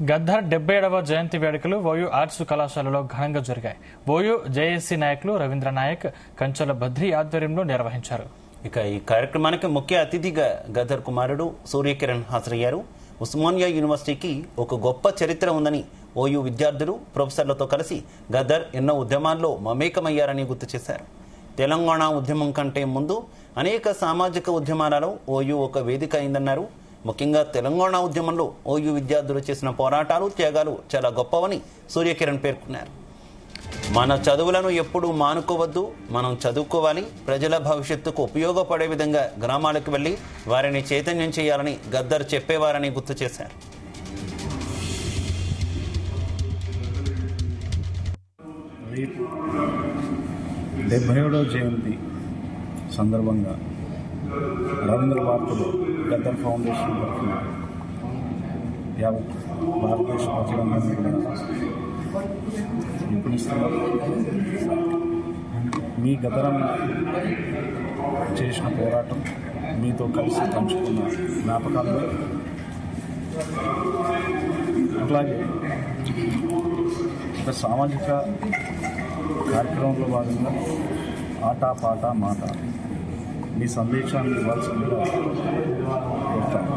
గద్దర్ 77వ జయంతి వేడుకలు OU arts కళాశాలలో ఘనంగా జరిగాయి. ఓయూ జేఏసీ నాయకులు రవీంద్ర నాయక్, కంచెల బద్రి ఆధ్వర్యంలో నిర్వహించారు. ఇక ఈ కార్యక్రమానికి ముఖ్య అతిథిగా గద్దర్ కుమారుడు సూర్యకిరణ్ హాజరయ్యారు. ఉస్మానియా యూనివర్సిటీకి ఒక గొప్ప చరిత్ర ఉందని ఓయూ విద్యార్థులు, ప్రొఫెసర్లతో కలిసి గద్దర్ ఎన్నో ఉద్యమాల్లో మమేకమయ్యారని గుర్తు చేశారు. తెలంగాణ ఉద్యమం కంటే ముందు అనేక సామాజిక ఉద్యమాలలో ఓయూ ఒక వేదిక అయిందన్నారు. ముఖ్యంగా తెలంగాణ ఉద్యమంలో ఓయూ విద్యార్థులు చేసిన పోరాటాలు, త్యాగాలు చాలా గొప్పవని సూర్యకిరణ్ పేర్కొన్నారు. మన చదువులను ఎప్పుడూ మానుకోవద్దు, మనం చదువుకోవాలి, ప్రజల భవిష్యత్తుకు ఉపయోగపడే విధంగా గ్రామాలకు వెళ్లి వారిని చైతన్యం చేయాలని గద్దర్ చెప్పేవారని గుర్తు చేశారు. రేపు 77వ జయంతి సందర్భంగా రవీంద్ర భారతిలో గద్దర్ ఫౌండేషన్ తరఫున యావత్ భారతదేశ ప్రజలందరినీ కూడా పిలుపునిస్తున్నారు. మీ గద్దరన్న చేసిన పోరాటం, మీతో కలిసి పంచుకున్న జ్ఞాపకాలు, అట్లాగే ఒక సామాజిక కార్యక్రమంలో భాగంగా ఆట పాట మాట మీ సందేశాన్ని ఇవ్వాల్సిందిగా కోరుతాను.